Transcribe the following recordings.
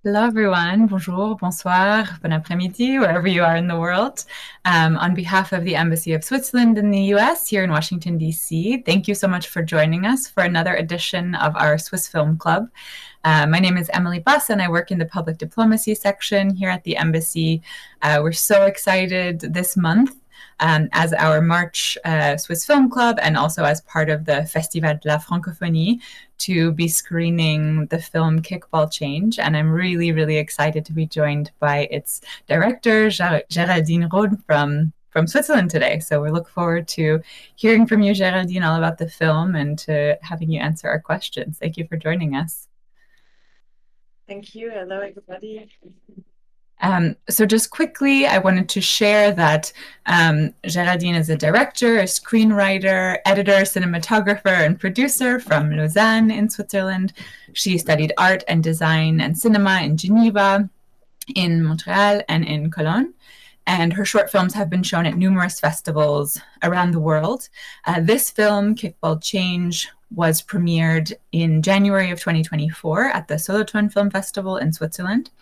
Hello, everyone. Bonjour, bonsoir, bon après-midi, wherever you are in the world. On behalf of the Embassy of Switzerland in the US here in Washington, D.C., thank you so much for joining us for another edition of our Swiss Film Club. My name is Emily Buss, and I work in the public diplomacy section here at the Embassy. We're so excited this month as our March Swiss Film Club and also as part of the Festival de la Francophonie to be screening the film Kickball Change. And I'm really, really excited to be joined by its director, Geraldine Rod from Switzerland today. So we look forward to hearing from you, Geraldine, all about the film and to having you answer our questions. Thank you for joining us. Thank you. Hello, everybody. So just quickly, I wanted to share that Geraldine is a director, a screenwriter, editor, cinematographer, and producer from Lausanne in Switzerland. She studied art and design and cinema in Geneva, in Montreal, and in Cologne. And her short films have been shown at numerous festivals around the world. This film, Kickball Change, was premiered in January of 2024 at the Solothurn Film Festival in Switzerland.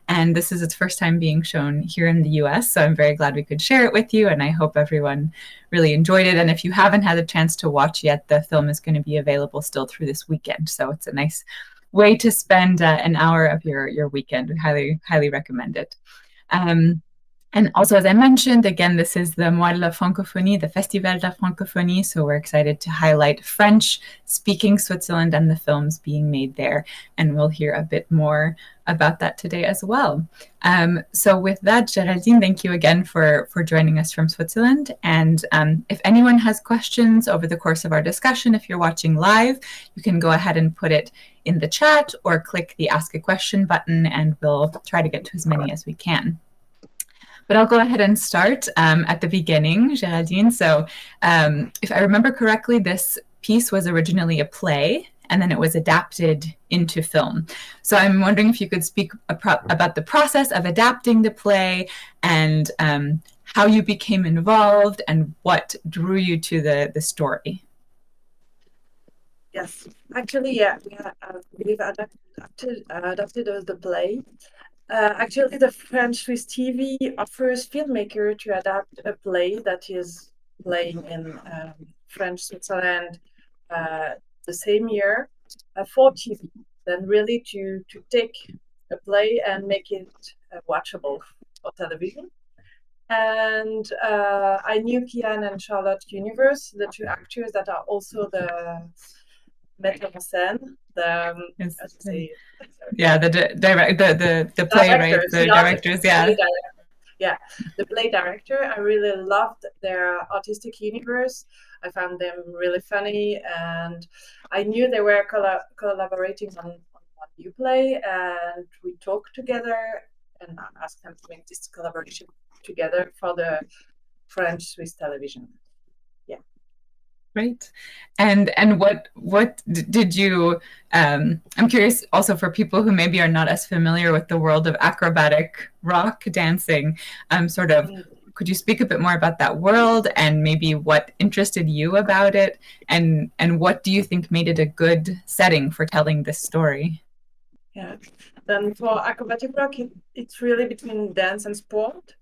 And this is its first time being shown here in the US. So I'm very glad we could share it with you. And I hope everyone really enjoyed it. And if you haven't had a chance to watch yet, the film is going to be available still through this weekend. So it's a nice way to spend an hour of your weekend. We highly, highly recommend it. And also, as I mentioned, again, this is the Mois de la Francophonie, the Festival de la Francophonie. So we're excited to highlight French-speaking Switzerland and the films being made there. And we'll hear a bit more about that today as well. So with that, Geraldine, thank you again for joining us from Switzerland. And if anyone has questions over the course of our discussion, if you're watching live, you can go ahead and put it in the chat or click the Ask a Question button, and we'll try to get to as many as we can. But I'll go ahead and start at the beginning, Geraldine. So if I remember correctly, this piece was originally a play, and then it was adapted into film. So I'm wondering if you could speak about the process of adapting the play and how you became involved and what drew you to the story. Yes, actually, yeah, we've adapted the play. Actually, the French Swiss TV offers filmmaker to adapt a play that is playing in French Switzerland the same year for TV. Then really to take a play and make it watchable for television. And I knew Kian and Charlotte Universe, the two actors that are also the metteur en scène, yeah, the playwright, the directors, yeah. Yeah, the play director. I really loved their artistic universe. I found them really funny, and I knew they were collaborating on one new play, and we talked together and I asked them to make this collaboration together for the French Swiss television. Yeah. Great. And what did you I'm curious also for people who maybe are not as familiar with the world of acrobatic rock dancing, sort of could you speak a bit more about that world and maybe what interested you about it and what do you think made it a good setting for telling this story? Yeah. Then for acrobatic rock, it's really between dance and sport.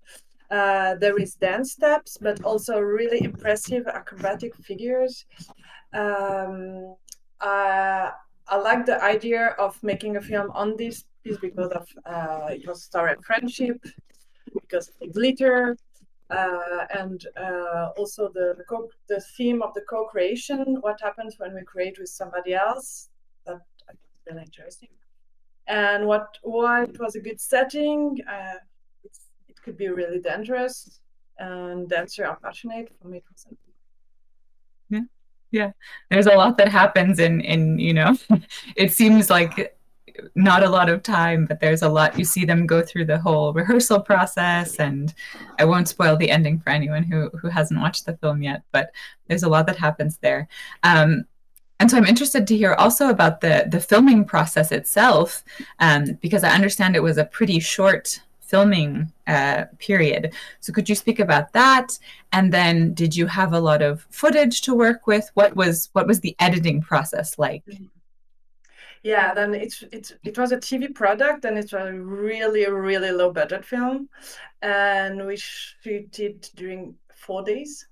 There is dance steps, but also really impressive acrobatic figures. I like the idea of making a film on this piece because of it was story of friendship, because of the glitter, and also the theme of the co-creation. What happens when we create with somebody else? That I think is really interesting. And why it was a good setting? It could be really dangerous, and dancers are passionate. For me, it wasn't. Yeah, there's a lot that happens in it seems like not a lot of time, but there's a lot. You see them go through the whole rehearsal process, and I won't spoil the ending for anyone who hasn't watched the film yet, but there's a lot that happens there. And so I'm interested to hear also about the filming process itself, because I understand it was a pretty short filming period. So could you speak about that? And then did you have a lot of footage to work with? What was the editing process like? Yeah, then it was a TV product, and it's a really low budget film, and we shoot it during 4 days.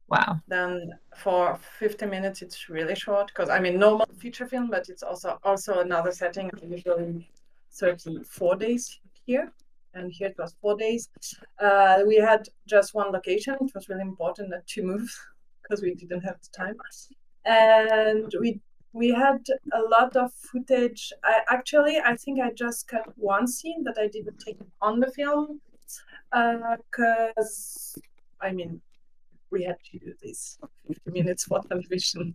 Wow. Then for 50 minutes, it's really short because I mean normal feature film, but it's also another setting. Usually 34 days here, and here it was 4 days. We had just one location. It was really important not to move because we didn't have the time, and we had a lot of footage. I think I just cut one scene that I didn't take on the film because I mean we had to do this 50 minutes for television.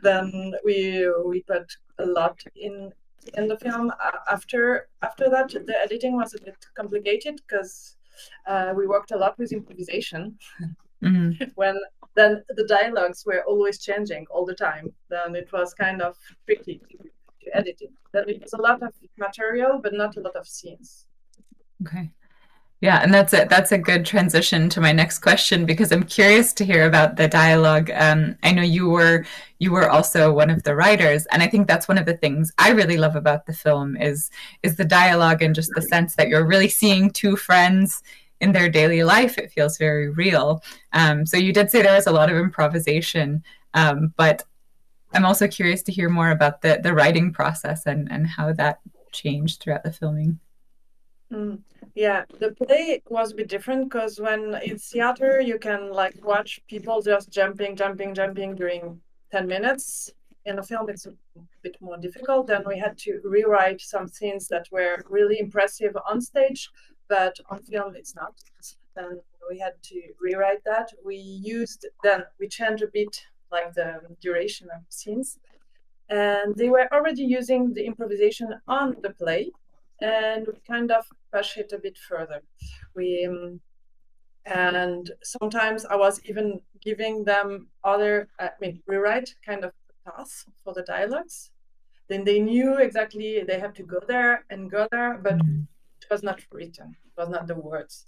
Then we put a lot in the film. After that, the editing was a bit complicated because we worked a lot with improvisation. Mm-hmm. When then the dialogues were always changing all the time. Then it was kind of tricky to edit it. Then it was a lot of material, but not a lot of scenes. Okay. Yeah, and that's a good transition to my next question because I'm curious to hear about the dialogue. I know you were also one of the writers, and I think that's one of the things I really love about the film is the dialogue and just the sense that you're really seeing two friends in their daily life. It feels very real. So you did say there was a lot of improvisation, but I'm also curious to hear more about the writing process and how that changed throughout the filming. Mm. Yeah, the play was a bit different because when it's theater, you can like watch people just jumping during 10 minutes. In a film, it's a bit more difficult. Then we had to rewrite some scenes that were really impressive on stage, but on film, it's not. Then we had to rewrite that. Then we changed a bit like the duration of scenes. And they were already using the improvisation on the play, and we kind of push it a bit further. We and sometimes I was even giving them rewrite kind of tasks for the dialogues. Then they knew exactly they have to go there and go there, but Mm. it was not written. It was not the words.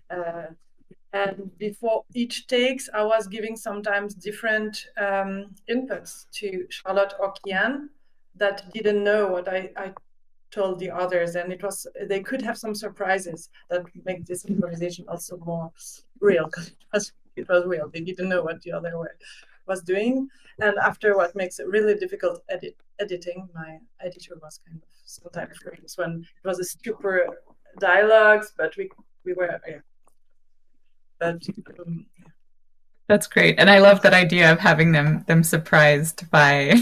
Uh, and before each takes, I was giving sometimes different inputs to Charlotte or Kian that didn't know what I told the others, and they could have some surprises that make this improvisation also more real because it was real. They didn't know what the other was doing, and after what makes it really difficult editing, my editor was kind of sometimes furious when it was a super dialogues, but we were yeah, but That's great. And I love that idea of having them surprised by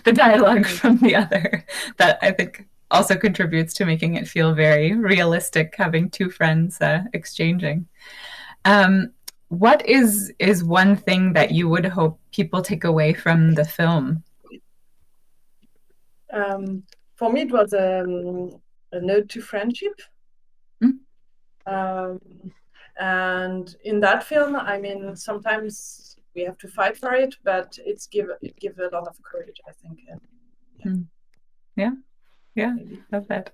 the dialogue from the other. That I think also contributes to making it feel very realistic having two friends exchanging. Um, what is one thing that you would hope people take away from the film? um, for me it was a note to friendship. Mm. Um, and in that film, I mean, sometimes we have to fight for it, but it give a lot of courage, I think. And yeah, Mm. Yeah, yeah, maybe. love that.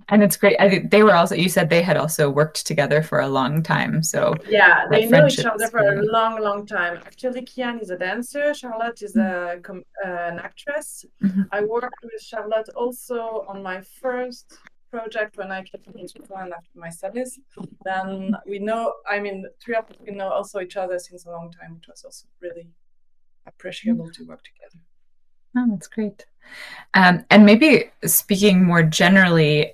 And it's great. I think they were also, you said they had also worked together for a long time. So Yeah, they that know each friendship other is for a really. long time. Actually, Kian is a dancer. Charlotte is Mm. an actress. Mhm. I worked with Charlotte also on my first project when I came to Switzerland after my studies. Then we know, I mean, three of us, we know also each other since a long time. It was also really appreciable to work together. Oh, that's great. And maybe speaking more generally,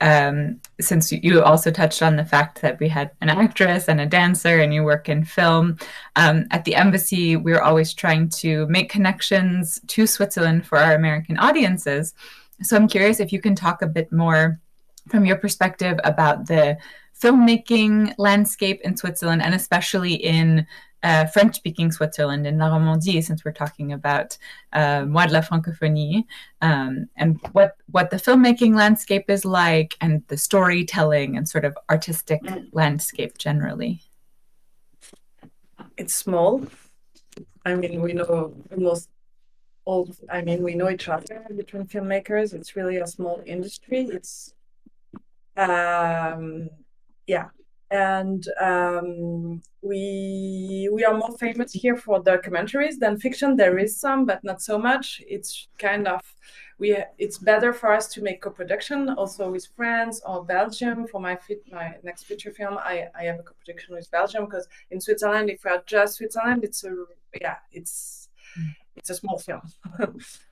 since you also touched on the fact that we had an actress and a dancer and you work in film, at the embassy, we're always trying to make connections to Switzerland for our American audiences. So I'm curious if you can talk a bit more from your perspective about the filmmaking landscape in Switzerland and especially in French-speaking Switzerland in La Romandie, since we're talking about Moi de la Francophonie, and what the filmmaking landscape is like, and the storytelling and sort of artistic Mm. landscape generally. It's small. I mean, we know almost all, I mean, we know each other between filmmakers. It's really a small industry. It's, um, yeah. and we are more famous here for documentaries than fiction. There is some, but not so much. It's kind of it's better for us to make co-production also with France or Belgium. For my next feature film, I have a co-production with Belgium, because in Switzerland, if we are just Switzerland, it's a small film.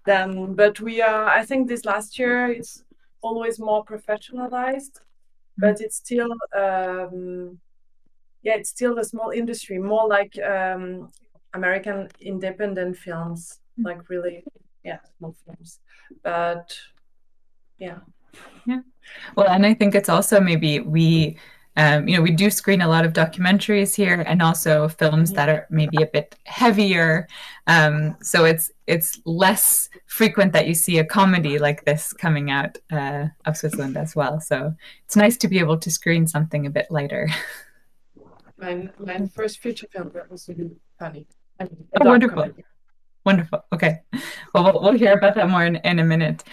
Then, but we are. I think this last year it's always more professionalized, but it's still it's still a small industry, more like American independent films, like really small films. But yeah. Well, and I think it's also maybe we do screen a lot of documentaries here, and also films that are maybe a bit heavier. So it's less frequent that you see a comedy like this coming out of Switzerland as well. So it's nice to be able to screen something a bit lighter. My first feature film was really funny. I mean, a Oh, dark wonderful. comedy. Wonderful. Okay. Well, we'll hear about that more in a minute.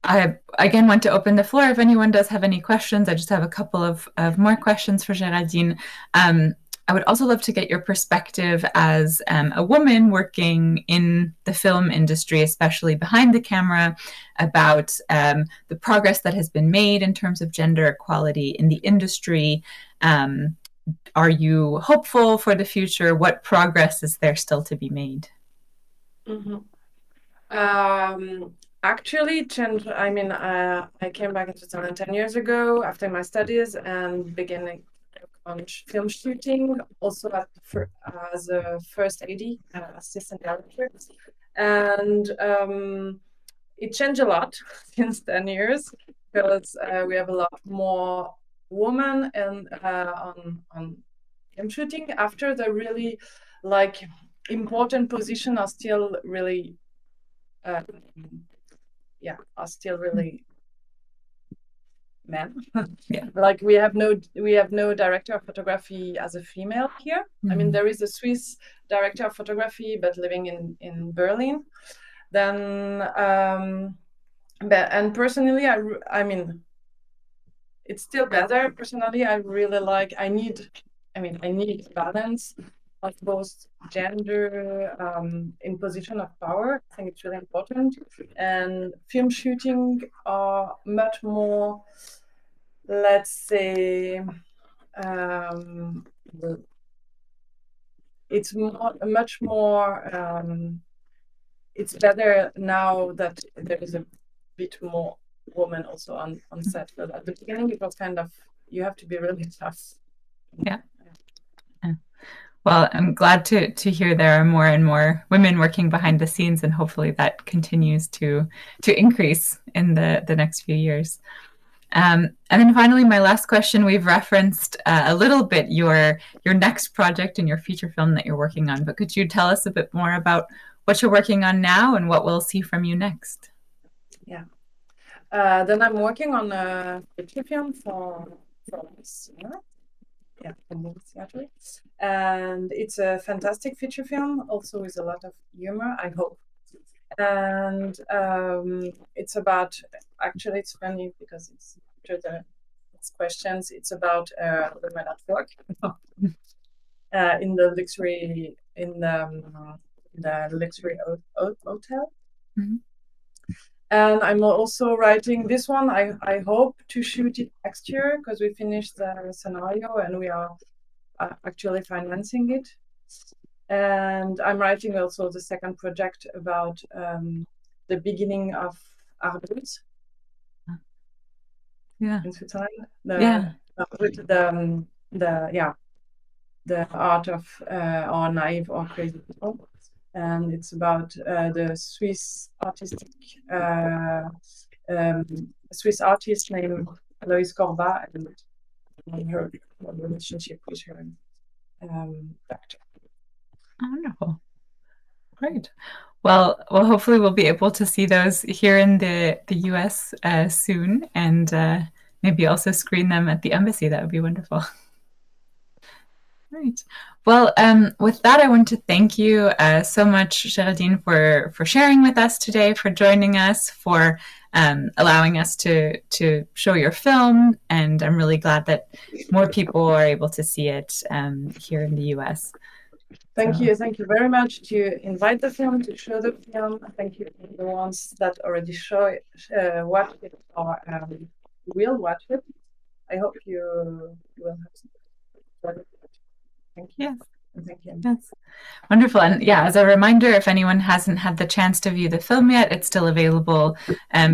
I again want to open the floor if anyone does have any questions. I just have a couple of more questions for Geraldine. I would also love to get your perspective as a woman working in the film industry, especially behind the camera, about the progress that has been made in terms of gender equality in the industry. Are you hopeful for the future? What progress is there still to be made? Mm-hmm. Actually, changed. I mean, I came back in Switzerland 10 years ago after my studies and began on film shooting, also as a first AD, assistant director. And it changed a lot since 10 years, because we have a lot more women and on film shooting. After the really like important position are still really are still really men. Yeah. Like we have no director of photography as a female here. I mean, there is a Swiss director of photography, but living in Berlin. Then and personally, I mean, it's still better. Personally, I need balance of both gender in position of power. I think it's really important. And film shooting are much more, let's say, it's much more. It's better now that there is a bit more woman also on set. But at the beginning, it was kind of, you have to be really tough. Yeah. Well, I'm glad to hear there are more and more women working behind the scenes, and hopefully that continues to increase in the next few years. And then finally, my last question, we've referenced a little bit your next project and your feature film that you're working on, but could you tell us a bit more about what you're working on now and what we'll see from you next? Yeah. Then I'm working on a feature film for cinema. Yeah, theater. And it's a fantastic feature film, also with a lot of humor, I hope. And it's about, actually it's funny because it's after it's questions, it's about women at work in the luxury hotel. Mm-hmm. And I'm also writing this one. I hope to shoot it next year, because we finished the scenario and we are actually financing it. And I'm writing also the second project about the beginning of Art in Switzerland. With the art of or naive or crazy people. And it's about the Swiss artist named Alois Corba and her relationship with her doctor. Wonderful. Great. Well, hopefully we'll be able to see those here in the US soon, and maybe also screen them at the embassy. That would be wonderful. Right. Well, with that, I want to thank you so much, Geraldine, for sharing with us today, for joining us, for allowing us to show your film. And I'm really glad that more people are able to see it here in the US. Thank So, you. Thank you very much to invite the film, to show the film. Thank you to the ones that already watch it or will watch it. I hope you will have some. Thank you. yes. And thank you. Yes. Wonderful. And yeah, as a reminder, if anyone hasn't had the chance to view the film yet, it's still available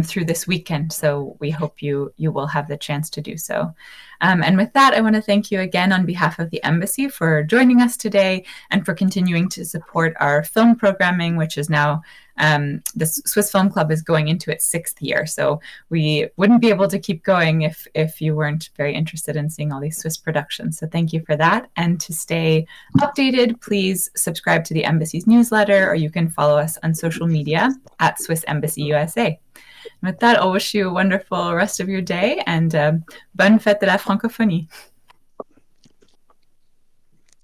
through this weekend. So we hope you will have the chance to do so. And with that, I want to thank you again on behalf of the Embassy for joining us today and for continuing to support our film programming, which is now the Swiss Film Club is going into its 6th year. So we wouldn't be able to keep going if you weren't very interested in seeing all these Swiss productions. So thank you for that. And to stay updated, please subscribe to the Embassy's newsletter, or you can follow us on social media at Swiss Embassy USA. And with that, I'll wish you a wonderful rest of your day and bonne fête de la francophonie.